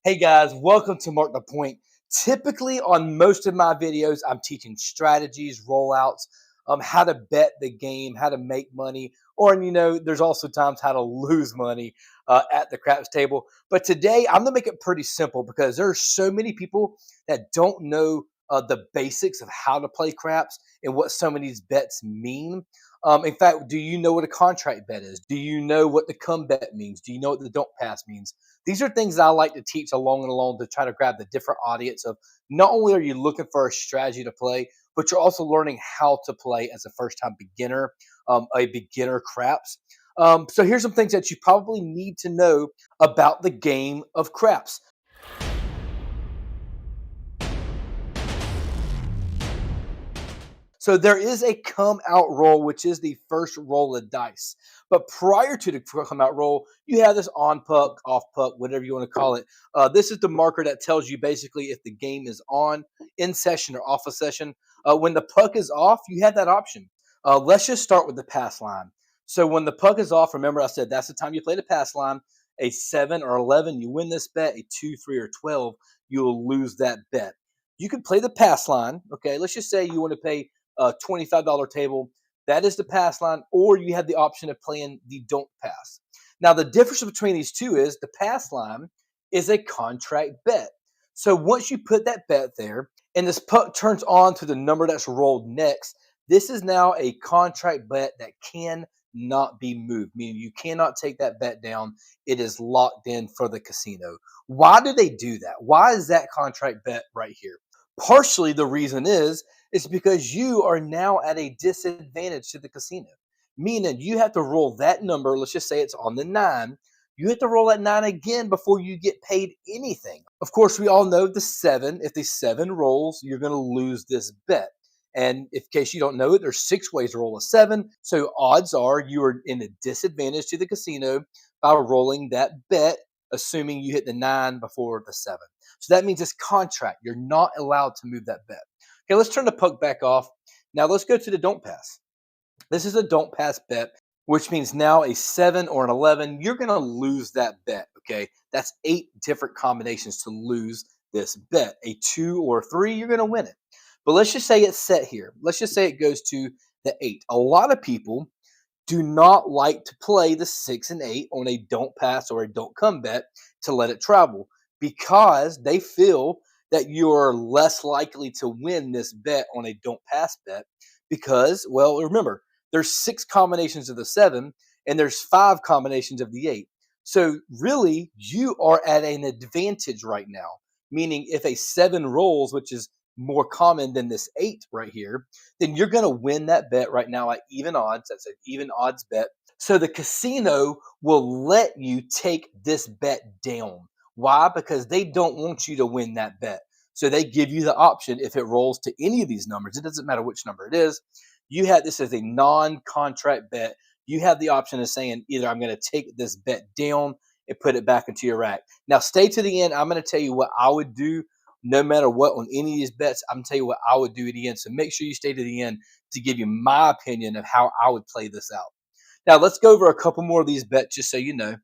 Hey guys, welcome to Mark the Point. Typically, on most of my videos, I'm teaching strategies, rollouts, how to bet the game, how to make money, or there's also times how to lose money at the craps table. But today, I'm gonna make it pretty simple because there are so many people that don't know the basics of how to play craps and what some of these bets mean. In fact, do you know what a contract bet is? Do you know what the come bet means? Do you know what the don't pass means? These are things that I like to teach along and along to try to grab the different audience of not only are you looking for a strategy to play, but you're also learning how to play as a first time beginner, a beginner craps. So here's some things that you probably need to know about the game of craps. So there is a come out roll, which is the first roll of dice. But prior to the come out roll, you have this on puck, off puck, whatever you want to call it. This is the marker that tells you basically if the game is on, in session, or off a session. When the puck is off, you have that option. Let's just start with the pass line. So when the puck is off, remember I said that's the time you play the pass line. A 7 or 11, you win this bet. A 2, 3, or 12, you'll lose that bet. You can play the pass line. Okay, let's just say you want to pay $25 table. That is the pass line, or you have the option of playing the don't pass. Now, the difference between these two is the pass line is a contract bet. So once you put that bet there and this puck turns on to the number that's rolled next, this is now a contract bet that cannot be moved, meaning you cannot take that bet down. It is locked in for the casino. Why do they do that? Why is that contract bet right here? Partially the reason is because you are now at a disadvantage to the casino, meaning you have to roll that number. Let's just say it's on the 9. You have to roll that 9 again before you get paid anything. Of course, we all know the 7. If the 7 rolls, you're going to lose this bet. And in case you don't know it, there's 6 ways to roll a 7. So odds are you are in a disadvantage to the casino by rolling that bet, assuming you hit the 9 before the 7. So that means it's contract. You're not allowed to move that bet. Okay, let's turn the puck back off. Now let's go to the don't pass. This is a don't pass bet, which means now a 7 or an 11, you're going to lose that bet. Okay, that's 8 different combinations to lose this bet. A 2 or 3, you're going to win it. But let's just say it's set here. Let's just say it goes to the 8. A lot of people do not like to play the 6 and 8 on a don't pass or a don't come bet to let it travel because they feel that you're less likely to win this bet on a don't pass bet because, well, remember, there's 6 combinations of the 7 and there's 5 combinations of the 8. So really, you are at an advantage right now, meaning if a 7 rolls, which is more common than this 8 right here, then you're going to win that bet right now at even odds. That's an even odds bet. So the casino will let you take this bet down. Why? Because they don't want you to win that bet. So they give you the option if it rolls to any of these numbers. It doesn't matter which number it is. You have this as a non-contract bet. You have the option of saying either I'm going to take this bet down and put it back into your rack. Now stay to the end. I'm going to tell you what I would do no matter what on any of these bets. I'm going to tell you what I would do at the end. So make sure you stay to the end to give you my opinion of how I would play this out. Now let's go over a couple more of these bets just so you know.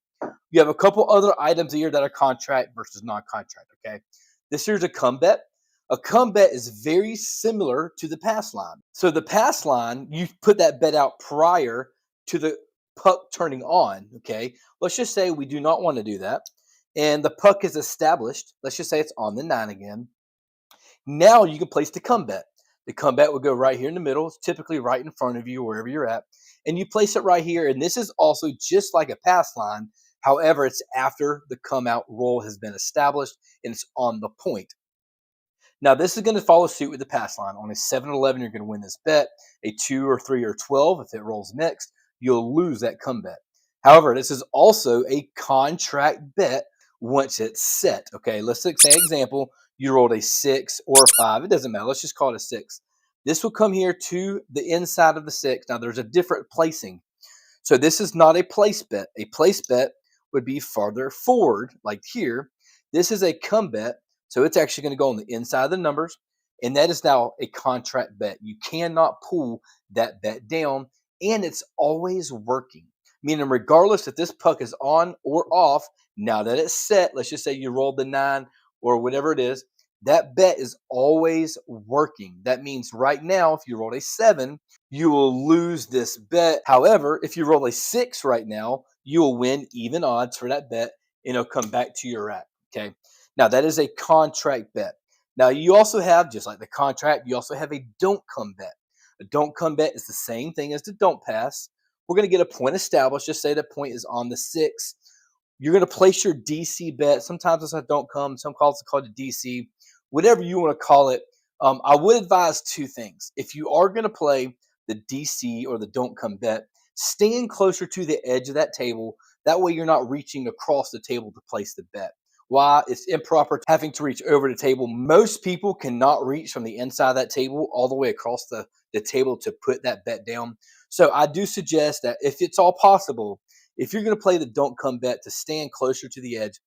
You have a couple other items here that are contract versus non-contract, okay? This here's a come bet. A come bet is very similar to the pass line. So the pass line, you put that bet out prior to the puck turning on, okay? Let's just say we do not want to do that. And the puck is established. Let's just say it's on the 9 again. Now you can place the come bet. The come bet will go right here in the middle. It's typically right in front of you, wherever you're at. And you place it right here. And this is also just like a pass line. However, it's after the come out roll has been established and it's on the point. Now, this is going to follow suit with the pass line. On a 7-11, you're going to win this bet. A 2 or 3 or 12, if it rolls mixed, you'll lose that come bet. However, this is also a contract bet once it's set. Okay, let's say example, you rolled a 6 or a 5. It doesn't matter. Let's just call it a 6. This will come here to the inside of the 6. Now, there's a different placing. So this is not a place bet. A place bet would be farther forward, like here. This is a come bet. So it's actually going to go on the inside of the numbers. And that is now a contract bet. You cannot pull that bet down. And it's always working. meaning regardless if this puck is on or off, now that it's set, let's just say you rolled the 9 or whatever it is, that bet is always working. That means right now, if you rolled a 7, you will lose this bet. However, if you roll a 6 right now, you will win even odds for that bet and it'll come back to your rack. Okay. Now, that is a contract bet. Now, you also have, just like the contract, you also have a don't come bet. A don't come bet is the same thing as the don't pass. We're going to get a point established. Just say the point is on the 6. You're going to place your DC bet. Sometimes it's a don't come. Some calls it called a DC. Whatever you want to call it. I would advise two things. If you are going to play the DC or the don't come bet, stand closer to the edge of that table. That way you're not reaching across the table to place the bet. Why? It's improper having to reach over the table. Most people cannot reach from the inside of that table all the way across the table to put that bet down. So I do suggest that if it's all possible, if you're going to play the don't come bet, to stand closer to the edge.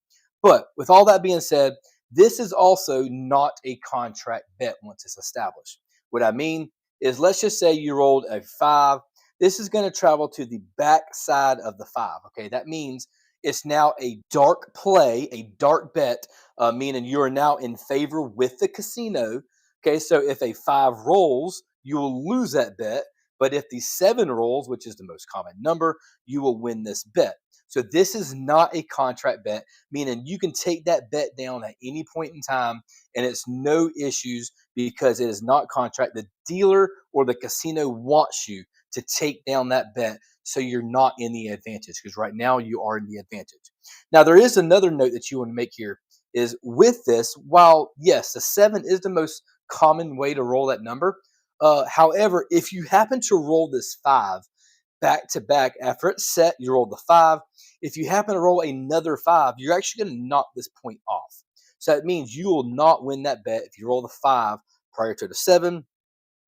But with all that being said, this is also not a contract bet once it's established. What I mean is, let's just say you rolled a 5. This is going to travel to the back side of the 5. Okay, that means it's now a dark play, a dark bet, meaning you are now in favor with the casino. Okay, so if a 5 rolls, you will lose that bet. But if the 7 rolls, which is the most common number, you will win this bet. So this is not a contract bet, meaning you can take that bet down at any point in time and it's no issues because it is not contract. The dealer or the casino wants you to take down that bet so you're not in the advantage, because right now you are in the advantage. Now, there is another note that you want to make here is, with this, while yes, the 7 is the most common way to roll that number, however, if you happen to roll this 5 back to back after it's set, you roll the 5. If you happen to roll another 5, you're actually going to knock this point off. So that means you will not win that bet if you roll the 5 prior to the 7.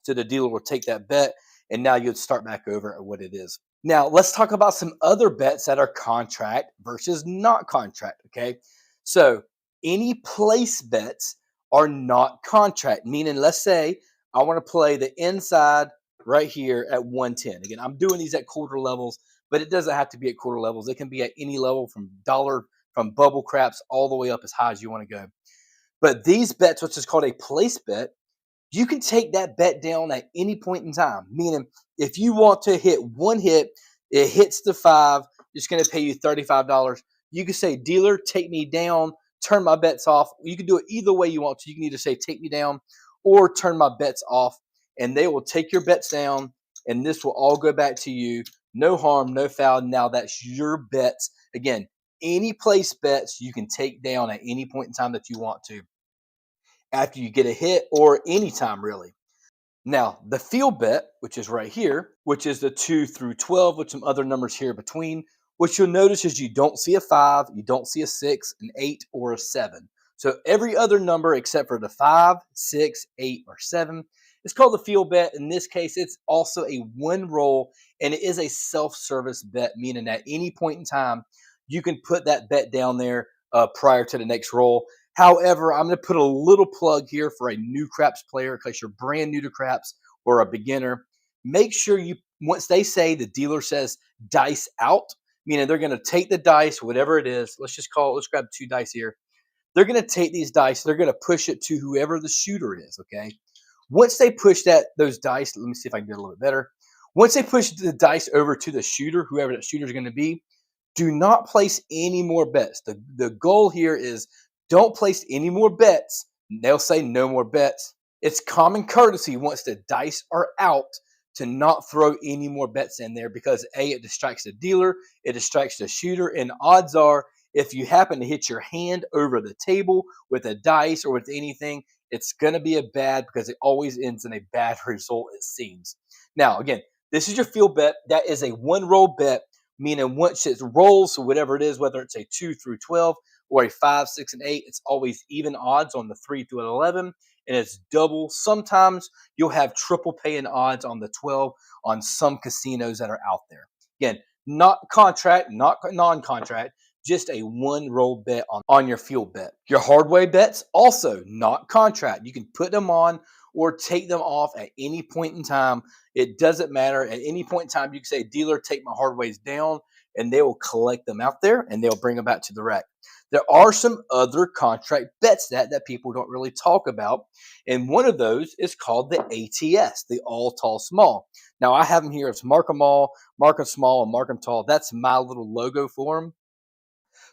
So the dealer will take that bet, and now you'd start back over at what it is. Now, let's talk about some other bets that are contract versus not contract. Okay. So any place bets are not contract, meaning, let's say I want to play the inside right here at 110. Again, I'm doing these at quarter levels, but it doesn't have to be at quarter levels. It can be at any level from dollar, from bubble craps all the way up as high as you want to go. But these bets, which is called a place bet, you can take that bet down at any point in time. Meaning, if you want to hit one hit, it hits the 5, it's going to pay you $35. You can say, dealer, take me down, turn my bets off. You can do it either way you want to. You can either say, take me down, or turn my bets off, and they will take your bets down, and this will all go back to you. No harm, no foul. Now that's your bets. Again, any place bets you can take down at any point in time that you want to, after you get a hit, or anytime really. Now, the field bet, which is right here, which is the 2 through 12 with some other numbers here between, what you'll notice is you don't see a 5, you don't see a 6, an 8, or a 7. So every other number except for the 5, 6, 8, or 7 is called the field bet. In this case, it's also a one roll, and it is a self-service bet, meaning at any point in time, you can put that bet down there prior to the next roll. However, I'm going to put a little plug here for a new craps player, in case you're brand new to craps or a beginner. Make sure you, once they say, the dealer says dice out, meaning they're going to take the dice, whatever it is. Let's just call it, let's grab 2 dice here. They're going to take these dice, they're going to push it to whoever the shooter is, okay? Once they push those dice, let me see if I can get a little bit better. Once they push the dice over to the shooter, whoever that shooter is going to be, do not place any more bets. The goal here is, don't place any more bets. They'll say no more bets. It's common courtesy once the dice are out to not throw any more bets in there, because A, it distracts the dealer, it distracts the shooter, and odds are, if you happen to hit your hand over the table with a dice or with anything, it's going to be a bad, because it always ends in a bad result, it seems. Now, again, this is your field bet. That is a one roll bet, meaning once it rolls, so whatever it is, whether it's a 2 through 12 or a 5, 6, and 8, it's always even odds on the 3 through 11, and it's double. Sometimes you'll have triple paying odds on the 12 on some casinos that are out there. Again, not contract, not non-contract, just a one roll bet on your field bet. Your hardway bets, also not contract. You can put them on or take them off at any point in time. It doesn't matter. At any point in time, you can say, dealer, take my hardways down. and they will collect them out there and they'll bring them back to the rack. There are some other contract bets that people don't really talk about, and one of those is called the ATS, the all tall small. Now I have them here. It's mark 'em all, mark 'em small, and mark 'em tall. That's my little logo for them.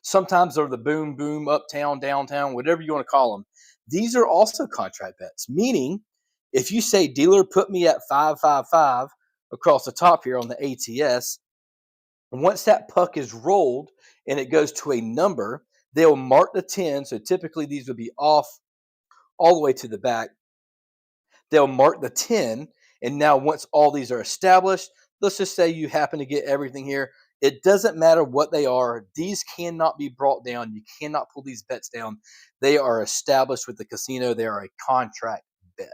Sometimes they're the boom, boom, uptown, downtown, whatever you want to call them. These are also contract bets, meaning if you say dealer put me at 555 across the top here on the ATS, once that puck is rolled and it goes to a number, they'll mark the 10. So typically these would be off all the way to the back. They'll mark the 10. And now once all these are established, let's just say you happen to get everything here. It doesn't matter what they are. These cannot be brought down. You cannot pull these bets down. They are established with the casino. They are a contract bet.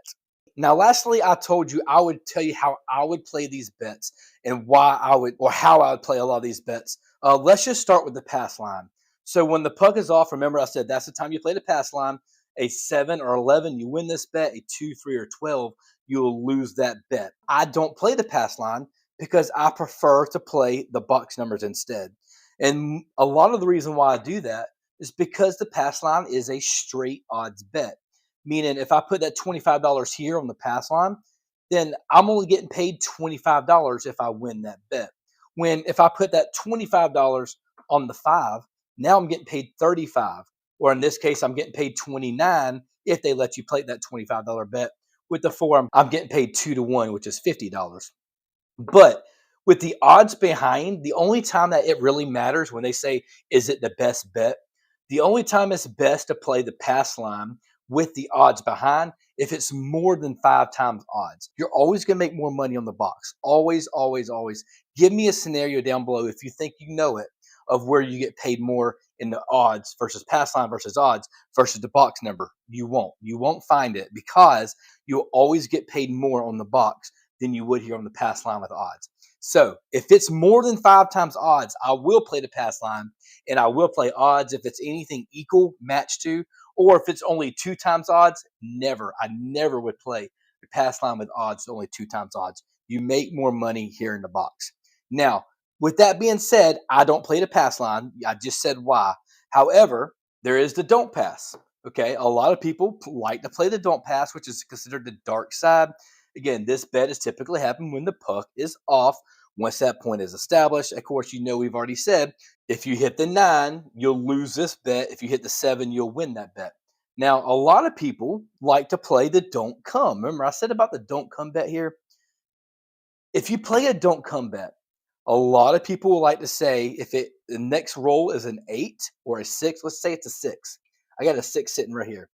Now, lastly, I told you I would tell you how I would play these bets and why I would, or how I would play a lot of these bets. Let's just start with the pass line. So when the puck is off, remember I said that's the time you play the pass line. A 7 or 11, you win this bet. A 2, 3, or 12, you'll lose that bet. I don't play the pass line because I prefer to play the box numbers instead. And a lot of the reason why I do that is because the pass line is a straight odds bet. Meaning if I put that $25 here on the pass line, then I'm only getting paid $25 if I win that bet. When if I put that $25 on the 5, now I'm getting paid 35. Or in this case, I'm getting paid 29 if they let you play that $25 bet. With the 4, I'm getting paid 2-1, which is $50. But with the odds behind, the only time that it really matters when they say, is it the best bet? The only time it's best to play the pass line with the odds behind if it's more than 5 times odds. You're always going to make more money on the box. Always, always, always. Give me a scenario down below if you think you know it of where you get paid more in the odds versus pass line versus odds versus the box number. You won't. You won't find it because you'll always get paid more on the box than you would here on the pass line with odds. So if it's more than 5 times odds, I will play the pass line and I will play odds if it's anything equal, match to, or if it's only 2 times odds, never. I never would play the pass line with odds, only 2 times odds. You make more money here in the box. Now, with that being said, I don't play the pass line. I just said why. However, there is the don't pass. Okay, a lot of people like to play the don't pass, which is considered the dark side. Again, this bet is typically happening when the puck is off. Once that point is established, of course, you know we've already said, if you hit the 9, you'll lose this bet. If you hit the 7, you'll win that bet. Now, a lot of people like to play the don't come. Remember, I said about the don't come bet here? If you play a don't come bet, a lot of people will like to say if the next roll is an 8 or a 6, let's say it's a 6. I got a 6 sitting right here.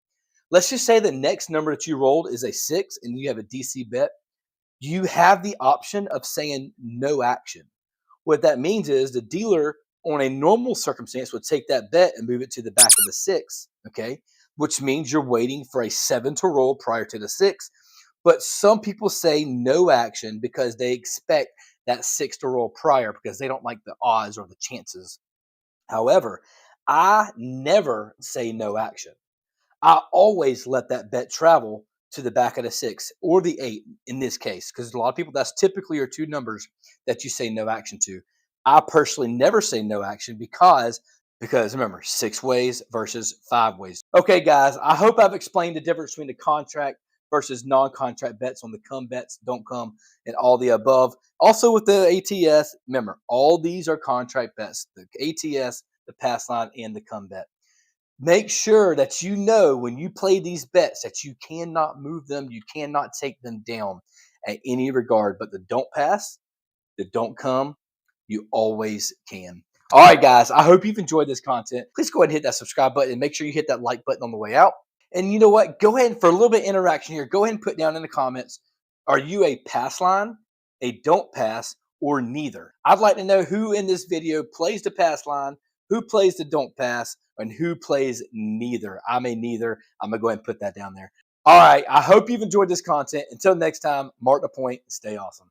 Let's just say the next number that you rolled is a 6 and you have a DC bet. You have the option of saying no action. What that means is the dealer on a normal circumstance would take that bet and move it to the back of the 6, okay? Which means you're waiting for a 7 to roll prior to the 6. But some people say no action because they expect that 6 to roll prior because they don't like the odds or the chances. However, I never say no action. I always let that bet travel to the back of the 6 or the 8 in this case, because a lot of people, that's typically your 2 numbers that you say no action to. I personally never say no action because remember, 6 ways versus 5 ways. Okay, guys, I hope I've explained the difference between the contract versus non-contract bets on the come bets, don't come, and all the above. Also with the ATS, remember, all these are contract bets, the ATS, the pass line, and the come bet. Make sure that you know when you play these bets that you cannot move them, you cannot take them down at any regard, but the don't pass, the don't come, you always can. All right, guys, I hope you've enjoyed this content. Please go ahead and hit that subscribe button and make sure you hit that like button on the way out. And you know what? Go ahead and for a little bit of interaction here, go ahead and put down in the comments, are you a pass line, a don't pass, or neither? I'd like to know who in this video plays the pass line, who plays the don't pass, and who plays neither. I'm a neither. I'm going to go ahead and put that down there. All right, I hope you've enjoyed this content. Until next time, mark the point, stay awesome.